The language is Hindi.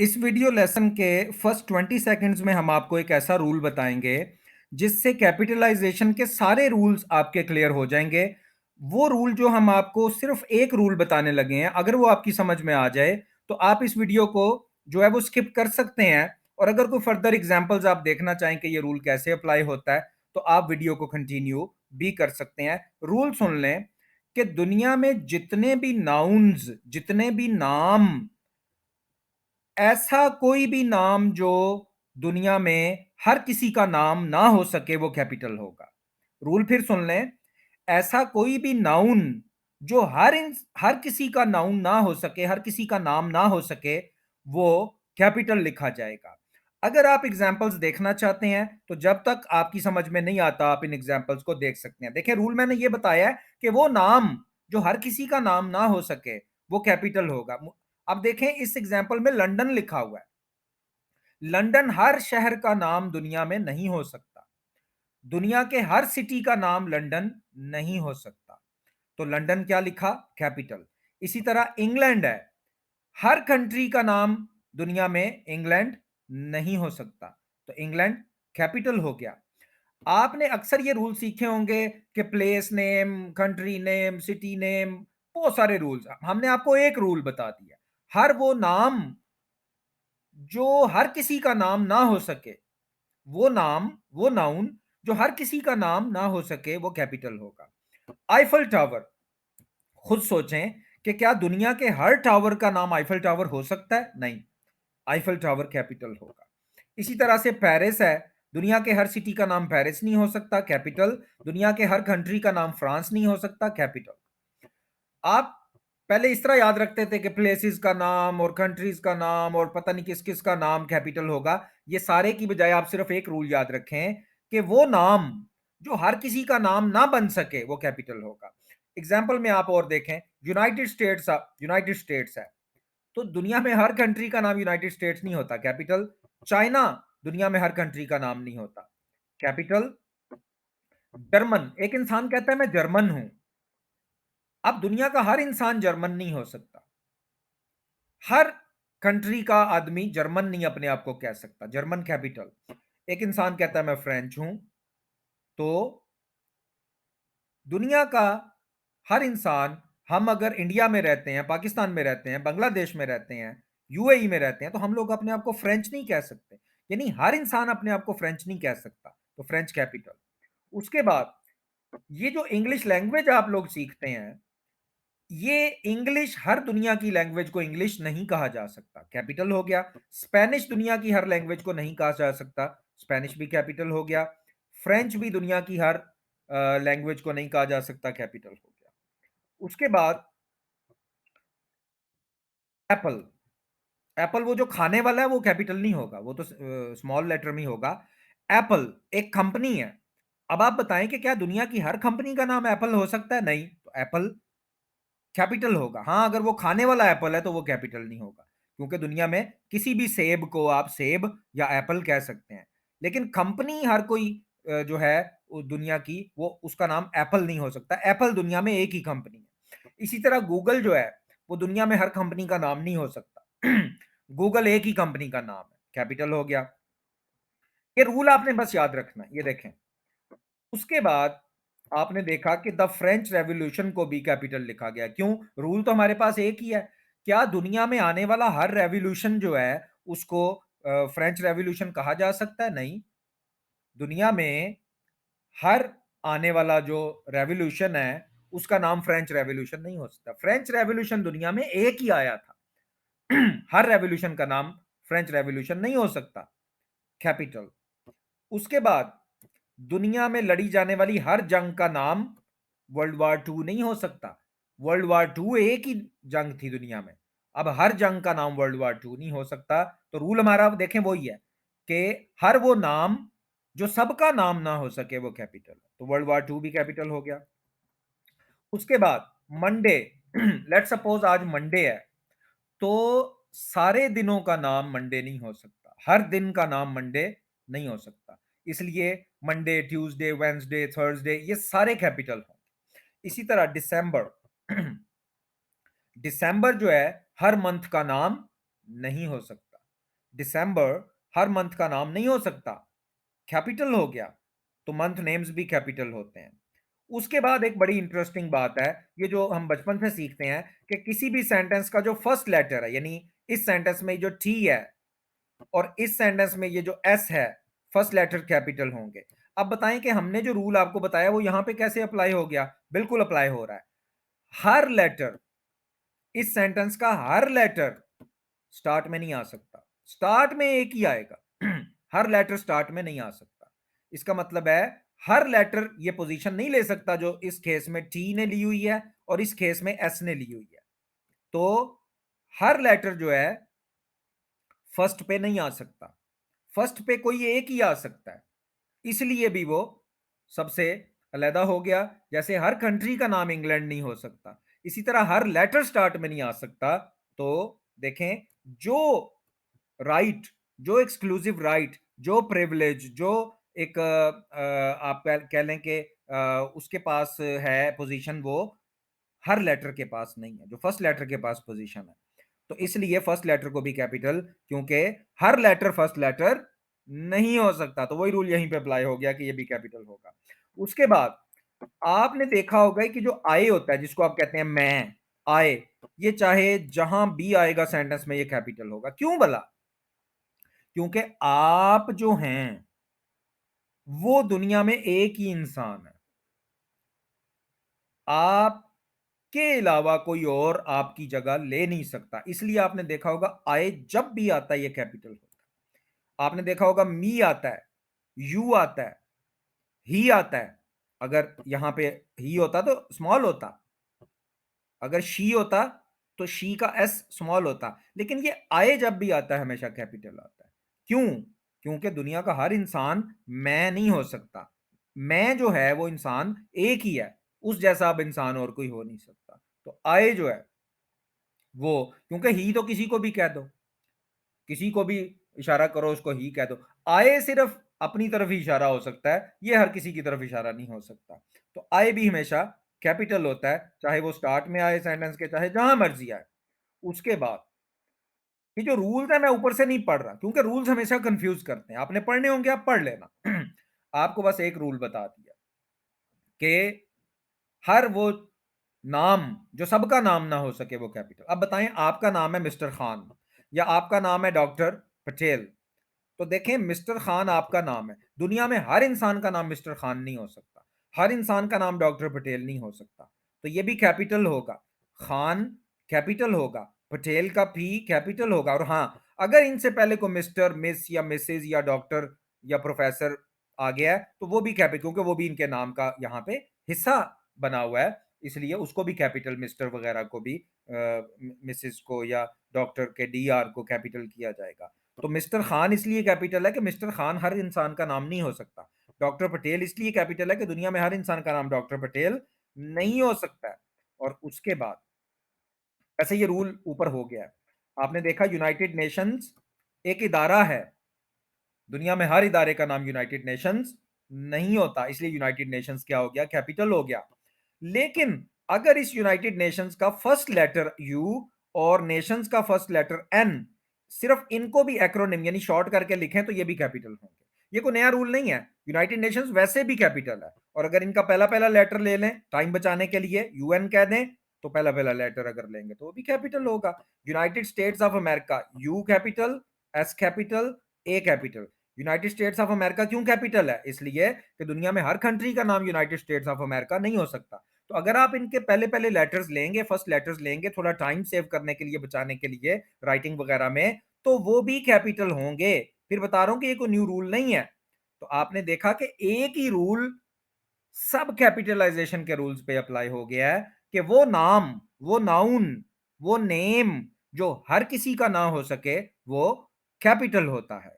इस वीडियो लेसन के फर्स्ट 20 सेकंड्स में हम आपको एक ऐसा रूल बताएंगे जिससे कैपिटलाइजेशन के सारे रूल्स आपके क्लियर हो जाएंगे। वो रूल जो हम आपको सिर्फ एक रूल बताने लगे हैं, अगर वो आपकी समझ में आ जाए तो आप इस वीडियो को जो है वो स्किप कर सकते हैं। और अगर कोई फर्दर एग्जांपल्स आप देखना चाहें कि ये रूल कैसे अप्लाई होता है तो आप वीडियो को कंटिन्यू भी कर सकते हैं। रूल सुन लें कि दुनिया में जितने भी नाउन्स, जितने भी नाम, ऐसा कोई भी नाम जो दुनिया में हर किसी का नाम ना हो सके वो कैपिटल होगा। रूल फिर सुन लें, ऐसा कोई भी नाउन जो हर किसी का नाउन ना हो सके, हर किसी का नाम ना हो सके, वो कैपिटल लिखा जाएगा। अगर आप एग्जाम्पल्स देखना चाहते हैं तो जब तक आपकी समझ में नहीं आता आप इन एग्जाम्पल्स को देख सकते हैं। देखिए, रूल मैंने ये बताया है कि वो नाम जो हर किसी का नाम ना हो सके वो कैपिटल होगा। अब देखें, इस एग्जाम्पल में लंदन लिखा हुआ है। लंदन हर शहर का नाम दुनिया में नहीं हो सकता। दुनिया के हर सिटी का नाम लंदन नहीं हो सकता। तो लंदन क्या लिखा? कैपिटल। इसी तरह इंग्लैंड है, हर कंट्री का नाम दुनिया में इंग्लैंड नहीं हो सकता, तो इंग्लैंड कैपिटल हो गया। आपने अक्सर ये रूल सीखे होंगे कि place name, country name, city name, बहुत सारे रूल्स। हमने आपको एक रूल बता दिया, हर वो नाम जो हर किसी का नाम ना हो सके, वो नाम, वो नाउन जो हर किसी का नाम ना हो सके वो कैपिटल होगा। आईफल टावर, खुद सोचें कि क्या दुनिया के हर टावर का नाम आईफल टावर हो सकता है? नहीं, आईफल टावर कैपिटल होगा। इसी तरह से पेरिस है, दुनिया के हर सिटी का नाम पेरिस नहीं हो सकता, कैपिटल। दुनिया के हर कंट्री का नाम फ्रांस नहीं हो सकता, कैपिटल। आप पहले इस तरह याद रखते थे कि प्लेसेस का नाम और कंट्रीज का नाम और पता नहीं किस किस का नाम कैपिटल होगा। ये सारे की बजाय आप सिर्फ एक रूल याद रखें कि वो नाम जो हर किसी का नाम ना बन सके वो कैपिटल होगा। एग्जाम्पल में आप और देखें, यूनाइटेड स्टेट्स, यूनाइटेड स्टेट्स है, तो दुनिया में हर कंट्री का नाम यूनाइटेड स्टेट्स नहीं होता, कैपिटल। चाइना, दुनिया में हर कंट्री का नाम नहीं होता, कैपिटल। जर्मन, एक इंसान कहता है मैं जर्मन हूं, अब दुनिया का हर इंसान जर्मन नहीं हो सकता। हर कंट्री का आदमी जर्मन नहीं अपने आप को कह सकता, जर्मन कैपिटल। एक इंसान कहता है मैं फ्रेंच हूं, तो दुनिया का हर इंसान, हम अगर इंडिया में रहते हैं, पाकिस्तान में रहते हैं, बांग्लादेश में रहते हैं, यूएई में रहते हैं, तो हम लोग अपने आप को फ्रेंच नहीं कह सकते। यानी हर इंसान अपने आप को फ्रेंच नहीं कह सकता, तो फ्रेंच कैपिटल। उसके बाद ये जो इंग्लिश लैंग्वेज आप लोग सीखते हैं, ये इंग्लिश हर दुनिया की लैंग्वेज को इंग्लिश नहीं कहा जा सकता, कैपिटल हो गया। स्पेनिश दुनिया की हर लैंग्वेज को नहीं कहा जा सकता, स्पेनिश भी कैपिटल हो गया। फ्रेंच भी दुनिया की हर लैंग्वेज को नहीं कहा जा सकता, कैपिटल हो गया। उसके बाद एप्पल, एप्पल वो जो खाने वाला है वो कैपिटल नहीं होगा, वो तो स्मॉल लेटर में ही होगा। एप्पल एक कंपनी है। अब आप बताएं कि क्या दुनिया की हर कंपनी का नाम एप्पल हो सकता है? नहीं, तो एप्पल कैपिटल होगा। हाँ, अगर वो खाने वाला एप्पल है तो वो कैपिटल नहीं होगा, क्योंकि दुनिया में किसी भी सेब को आप सेब या एप्पल कह सकते हैं, लेकिन कंपनी हर कोई जो है वो दुनिया की, वो उसका नाम एप्पल नहीं हो सकता। एप्पल दुनिया में एक ही कंपनी है। इसी तरह गूगल जो है वो दुनिया में हर कंपनी का नाम नहीं हो सकता। गूगल एक ही कंपनी का नाम है, कैपिटल हो गया। ये रूल आपने बस याद रखना है, ये देखें। उसके बाद आपने देखा कि द फ्रेंच रेवोल्यूशन को भी कैपिटल लिखा गया। क्यों? रूल तो हमारे पास एक ही है। क्या दुनिया में आने वाला हर रेवोल्यूशन जो है उसको फ्रेंच रेवोल्यूशन कहा जा सकता है? नहीं, दुनिया में हर आने वाला जो रेवोल्यूशन है उसका नाम फ्रेंच रेवोल्यूशन नहीं हो सकता। फ्रेंच रेवोल्यूशन दुनिया में एक ही आया था। हर रेवोल्यूशन का नाम फ्रेंच रेवोल्यूशन नहीं हो सकता, कैपिटल। उसके बाद दुनिया में लड़ी जाने वाली हर जंग का नाम वर्ल्ड वार टू नहीं हो सकता। वर्ल्ड वार टू एक ही जंग थी दुनिया में, अब हर जंग का नाम वर्ल्ड वार टू नहीं हो सकता। तो रूल हमारा देखें वही है कि हर वो नाम जो सबका नाम ना हो सके वो कैपिटल, तो वर्ल्ड वार टू भी कैपिटल हो गया। उसके बाद मंडे, लेट सपोज आज मंडे है, तो सारे दिनों का नाम मंडे नहीं हो सकता, हर दिन का नाम मंडे नहीं हो सकता। इसलिए मंडे, ट्यूसडे, वेंसडे, थर्सडे ये सारे कैपिटल हों। इसी तरह दिसंबर, दिसंबर जो है हर मंथ का नाम नहीं हो सकता। दिसंबर हर मंथ का नाम नहीं हो सकता, कैपिटल हो गया, तो मंथ नेम्स भी कैपिटल होते हैं। उसके बाद एक बड़ी इंटरेस्टिंग बात है, ये जो हम बचपन से सीखते हैं कि किसी भी सेंटेंस का जो फर्स्ट लेटर है, यानी इस सेंटेंस में जो टी है और इस सेंटेंस में ये जो एस है, फर्स्ट लेटर कैपिटल होंगे। अब बताएं कि हमने जो रूल आपको बताया वो यहां पे कैसे अप्लाई हो गया? बिल्कुल अप्लाई हो रहा है। हर लेटर, इस सेंटेंस का हर लेटर स्टार्ट में नहीं आ सकता, स्टार्ट में एक ही आएगा। हर लेटर स्टार्ट में नहीं आ सकता। इसका मतलब है हर लेटर ये पोजीशन नहीं ले सकता जो इस केस में टी ने ली हुई है और इस केस में एस ने ली हुई है। तो हर लेटर जो है फर्स्ट पे नहीं आ सकता, फर्स्ट पे कोई एक ही आ सकता है, इसलिए भी वो सबसे अलहदा हो गया। जैसे हर कंट्री का नाम इंग्लैंड नहीं हो सकता, इसी तरह हर लेटर स्टार्ट में नहीं आ सकता। तो देखें, जो राइट, जो एक्सक्लूसिव राइट, जो प्रिविलेज, जो एक आप कह लें कि उसके पास है पोजीशन, वो हर लेटर के पास नहीं है, जो फर्स्ट लेटर के पास पोजीशन है। तो इसलिए फर्स्ट लेटर को भी कैपिटल, क्योंकि हर लेटर फर्स्ट लेटर नहीं हो सकता, तो वही रूल यहीं पे अप्लाई हो गया कि ये भी कैपिटल होगा। उसके बाद आपने देखा होगा कि जो आई होता है, जिसको आप कहते हैं मैं, आए, ये चाहे जहां भी आएगा सेंटेंस में ये कैपिटल होगा। क्यों भला? क्योंकि आप जो हैं वो दुनिया में एक ही इंसान है, आपके अलावा कोई और आपकी जगह ले नहीं सकता। इसलिए आपने देखा होगा आए जब भी आता है ये कैपिटल होता है। आपने देखा होगा मी आता है, यू आता है, ही आता है। अगर यहां पे ही होता तो स्मॉल होता, अगर शी होता तो शी का एस स्मॉल होता, लेकिन ये आए जब भी आता है हमेशा कैपिटल आता है। क्यों? क्योंकि दुनिया का हर इंसान मैं नहीं हो सकता। मैं जो है वो इंसान एक ही है, उस जैसा अब इंसान और कोई हो नहीं सकता। तो आए जो है वो, क्योंकि ही तो किसी को भी कह दो, किसी को भी इशारा करो उसको ही कह दो। आए सिर्फ अपनी तरफ ही इशारा हो सकता है, ये हर किसी की तरफ इशारा नहीं हो सकता। तो आए भी हमेशा कैपिटल होता है, चाहे वो स्टार्ट में आए सेंटेंस के, चाहे जहां मर्जी आए। उसके बाद ये जो रूल्स है, मैं ऊपर से नहीं पढ़ रहा क्योंकि रूल्स हमेशा कंफ्यूज करते हैं, आपने पढ़ने होंगे आप पढ़ लेना। आपको बस एक रूल बता दिया कि हर वो नाम जो सबका नाम ना हो सके वो कैपिटल। अब बताएं, आपका नाम है मिस्टर खान या आपका नाम है डॉक्टर पटेल, तो देखें मिस्टर खान आपका नाम है, दुनिया में हर इंसान का नाम मिस्टर खान नहीं हो सकता, हर इंसान का नाम डॉक्टर पटेल नहीं हो सकता। तो ये भी कैपिटल होगा, खान कैपिटल होगा, पटेल का भी कैपिटल होगा। और हाँ, अगर इनसे पहले को मिस्टर, मिस या मिसेज या डॉक्टर या प्रोफेसर आ गया है तो वो भी कैपिटल, क्योंकि वो भी इनके नाम का यहाँ पे हिस्सा बना हुआ है, इसलिए उसको भी कैपिटल, मिस्टर वगैरह को भी मिसेस को या डॉक्टर के डी आर को कैपिटल किया जाएगा। तो मिस्टर खान इसलिए कैपिटल है कि मिस्टर खान हर इंसान का नाम नहीं हो सकता। डॉक्टर पटेल इसलिए कैपिटल है कि दुनिया में हर इंसान का नाम डॉक्टर पटेल नहीं हो सकता है। और उसके बाद ऐसे ये रूल ऊपर हो गया है। आपने देखा यूनाइटेड नेशंस एक इदारा है, दुनिया में हर इदारे का नाम यूनाइटेड नेशंस नहीं होता, इसलिए यूनाइटेड नेशंस क्या हो गया? कैपिटल हो गया। लेकिन अगर इस यूनाइटेड नेशंस का फर्स्ट लेटर यू और नेशंस का फर्स्ट लेटर एन, सिर्फ इनको भी एक्रोनिम यानी शॉर्ट करके लिखें तो ये भी कैपिटल होंगे। ये कोई नया रूल नहीं है, यूनाइटेड नेशंस वैसे भी कैपिटल है। और अगर इनका पहला पहला लेटर ले लें टाइम बचाने के लिए, यूएन कह दें, तो पहला पहला लेटर अगर लेंगे तो वो भी कैपिटल होगा। United states of America, you capital, S capital, A capital. United states of America क्यों कैपिटल है? इसलिए कि दुनिया में हर कंट्री का नाम यूनाइटेड स्टेट्स ऑफ अमेरिका नहीं हो सकता। तो अगर आप इनके पहले पहले लेटर्स लेंगे, फर्स्ट लेटर्स लेंगे, थोड़ा टाइम सेव करने के लिए, बचाने के लिए राइटिंग वगैरह में, तो वो भी कैपिटल होंगे। फिर बता रहा हूं कि ये कोई न्यू रूल नहीं है। तो आपने देखा कि एक ही रूल सब कैपिटलाइजेशन के रूल्स पे अप्लाई हो गया है कि वो नाम, वो नाउन, वो नेम जो हर किसी का ना हो सके वो कैपिटल होता है।